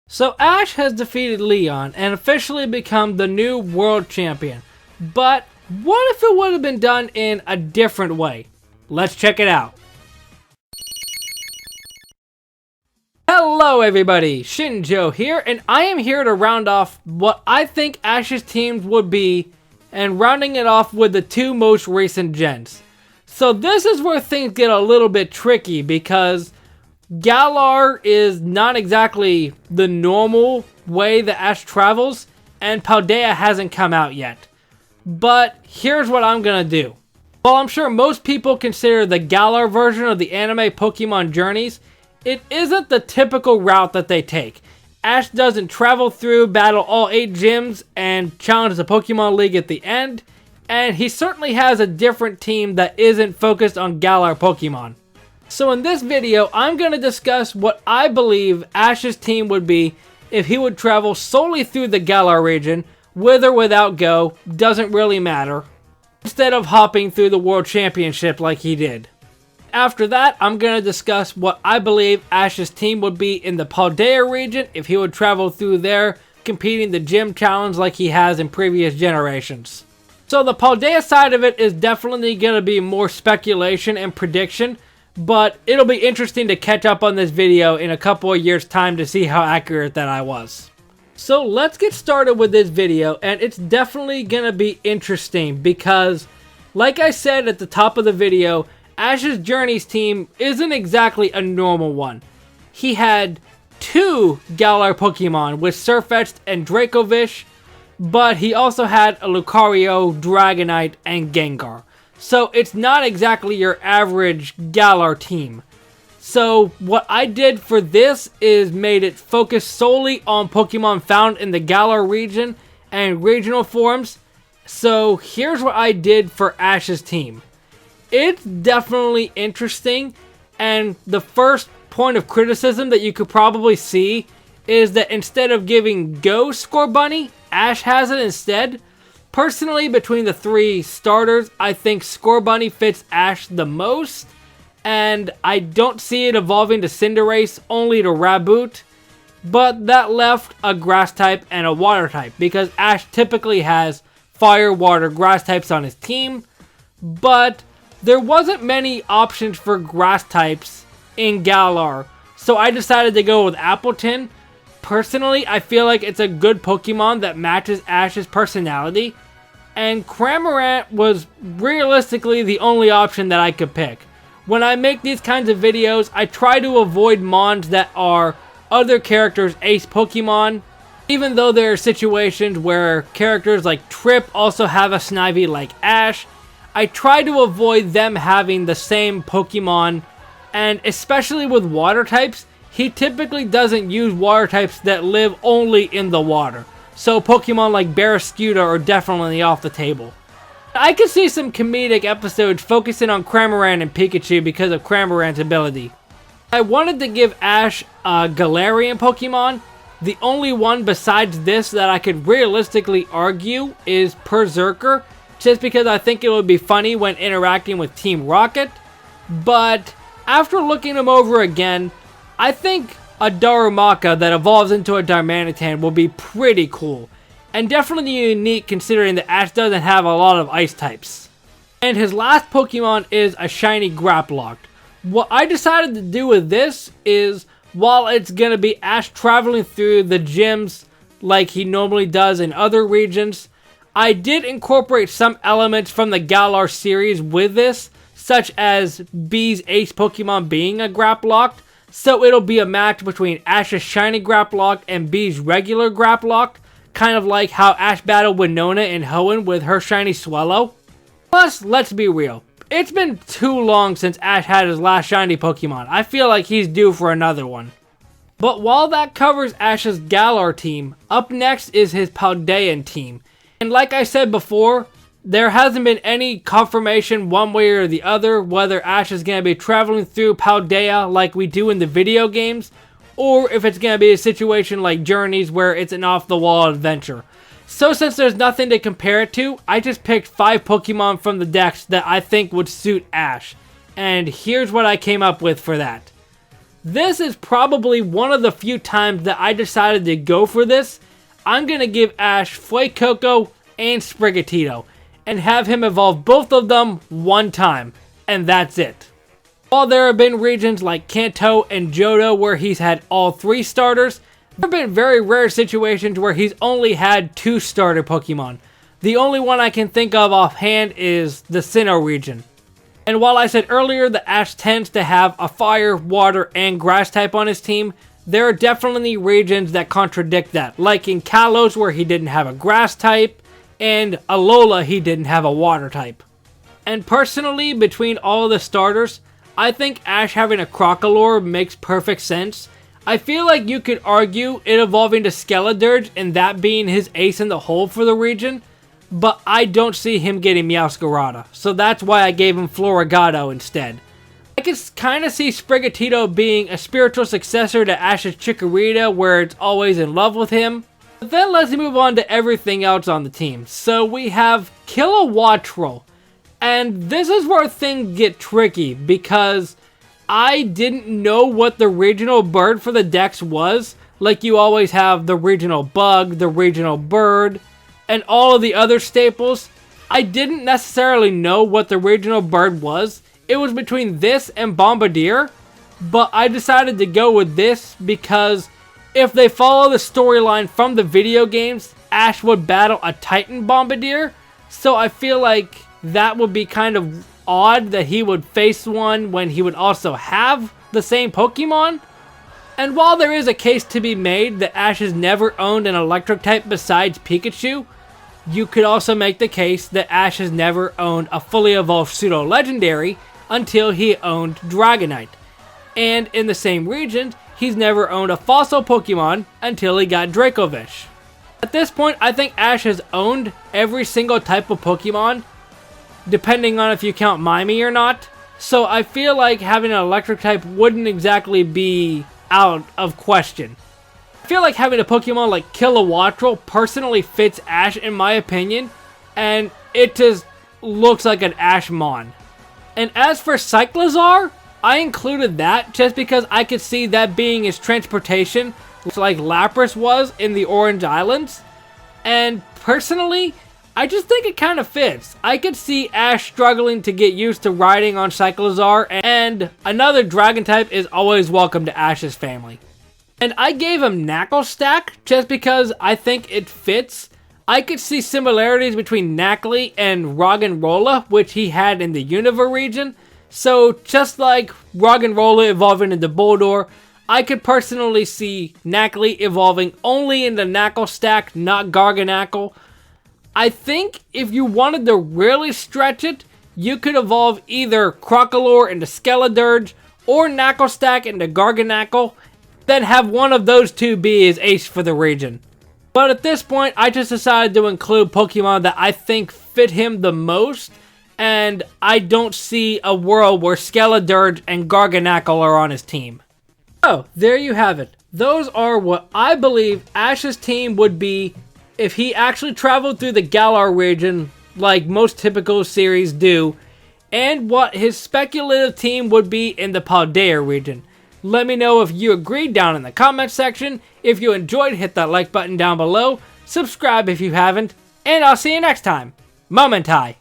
So Ash has defeated Leon and officially become the new world champion. But what if it would have been done in a different way? Let's check it out. Hello everybody, Shinjo here, and I am here to round off what I think Ash's teams would be, and rounding it off with the two most recent gens. So this is where things get a little bit tricky because Galar is not exactly the normal way that Ash travels, and Paldea hasn't come out yet. But here's what I'm gonna do. While I'm sure most people consider the Galar version of the anime Pokemon Journeys, it isn't the typical route that they take. Ash doesn't travel through, battle all 8 gyms, and challenge the Pokemon League at the end, and he certainly has a different team that isn't focused on Galar Pokemon. So in this video, I'm going to discuss what I believe Ash's team would be if he would travel solely through the Galar region, with or without Go, doesn't really matter, instead of hopping through the World Championship like he did. After that, I'm going to discuss what I believe Ash's team would be in the Paldea region if he would travel through there, competing the gym challenge like he has in previous generations. So the Paldea side of it is definitely going to be more speculation and prediction, but it'll be interesting to catch up on this video in a couple of years' time to see how accurate that I was. So let's get started with this video, and it's definitely going to be interesting because, like I said at the top of the video, Ash's Journeys team isn't exactly a normal one. He had 2 Galar Pokemon with Sirfetch'd and Dracovish, but he also had a Lucario, Dragonite, and Gengar. So it's not exactly your average Galar team. So what I did for this is made it focus solely on Pokemon found in the Galar region and regional forms. So here's what I did for Ash's team. It's definitely interesting, and the first point of criticism that you could probably see is that instead of giving Go Scorbunny, Ash has it instead. Personally, between the 3 starters, I think Scorbunny fits Ash the most, and I don't see it evolving to Cinderace, only to Raboot, but that left a Grass type and a Water type, because Ash typically has Fire, Water, Grass types on his team, but there wasn't many options for Grass types in Galar, so I decided to go with Appleton. Personally, I feel like it's a good Pokemon that matches Ash's personality, and Cramorant was realistically the only option that I could pick. When I make these kinds of videos, I try to avoid Mons that are other characters' ace Pokemon, even though there are situations where characters like Trip also have a Snivy like Ash. I try to avoid them having the same Pokemon, and especially with water types, he typically doesn't use water types that live only in the water. So Pokemon like Barraskewda are definitely off the table. I could see some comedic episodes focusing on Cramorant and Pikachu because of Cramorant's ability. I wanted to give Ash a Galarian Pokemon. The only one besides this that I could realistically argue is Berserker, just because I think it would be funny when interacting with Team Rocket. But after looking him over again, I think a Darumaka that evolves into a Darmanitan will be pretty cool, and definitely unique considering that Ash doesn't have a lot of ice types. And his last Pokemon is a shiny Grapploct. What I decided to do with this is, while it's going to be Ash traveling through the gyms like he normally does in other regions, I did incorporate some elements from the Galar series with this, such as B's ace Pokemon being a Grapploct, so it'll be a match between Ash's shiny Grapploct and B's regular Grapploct, kind of like how Ash battled Winona and Hoenn with her shiny Swellow. Plus, let's be real, it's been too long since Ash had his last shiny Pokemon. I feel like he's due for another one. But while that covers Ash's Galar team, up next is his Paldean team. And like I said before, there hasn't been any confirmation one way or the other whether Ash is going to be traveling through Paldea like we do in the video games, or if it's going to be a situation like Journeys where it's an off-the-wall adventure. So since there's nothing to compare it to, I just picked 5 Pokemon from the decks that I think would suit Ash. And here's what I came up with for that. this is probably one of the few times that I decided to go for this. I'm going to give Ash Fuecoco and Sprigatito and have him evolve both of them one time, and that's it. While there have been regions like Kanto and Johto where he's had all 3 starters, there have been very rare situations where he's only had 2 starter Pokemon. The only one I can think of offhand is the Sinnoh region. And while I said earlier that Ash tends to have a fire, water, and grass type on his team, there are definitely regions that contradict that, like in Kalos where he didn't have a grass type, and Alola he didn't have a water type. And personally, between all of the starters, I think Ash having a Crocalor makes perfect sense. I feel like you could argue it evolving to Skeledirge and that being his ace in the hole for the region, but I don't see him getting Meowscarada, so that's why I gave him Floragato instead. I can kind of see Sprigatito being a spiritual successor to Ash's Chikorita where it's always in love with him. But then let's move on to everything else on the team. So we have Kilowattrel. And this is where things get tricky because I didn't know what the regional bird for the Dex was. Like you always have the regional bug, the regional bird, and all of the other staples. I didn't necessarily know what the regional bird was. It was between this and Bombardier, but I decided to go with this because if they follow the storyline from the video games, Ash would battle a Titan Bombardier. So I feel like that would be kind of odd that he would face one when he would also have the same Pokemon. And while there is a case to be made that Ash has never owned an electric type besides Pikachu, you could also make the case that Ash has never owned a fully evolved pseudo-legendary until he owned Dragonite. And in the same region, he's never owned a fossil Pokemon until he got Dracovish. At this point, I think Ash has owned every single type of Pokemon, depending on if you count Mimey or not. So I feel like having an electric type wouldn't exactly be out of question. I feel like having a Pokemon like Kilowattrel personally fits Ash in my opinion, and it just looks like an Ashmon. And as for Cyclizar, I included that just because I could see that being his transportation, like Lapras was in the Orange Islands. And personally, I just think it kind of fits. I could see Ash struggling to get used to riding on Cyclizar, and another dragon type is always welcome to Ash's family. And I gave him Knuckle Stack just because I think it fits. I could see similarities between Knackley and Roggenrola, which he had in the Unova region. So just like Roggenrola evolving into Boldore, I could personally see Knackley evolving only into Knuckle Stack, not Garganacl. I think if you wanted to really stretch it, you could evolve either Crocalor into Skeledirge or Knuckle Stack into Garganacl, then have one of those two be his ace for the region. But at this point, I just decided to include Pokemon that I think fit him the most, and I don't see a world where Skeledirge and Garganacl are on his team. So, there you have it. Those are what I believe Ash's team would be if he actually traveled through the Galar region like most typical series do, and what his speculative team would be in the Paldea region. Let me know if you agree down in the comment section. If you enjoyed, hit that like button down below. Subscribe if you haven't. And I'll see you next time. Momentai.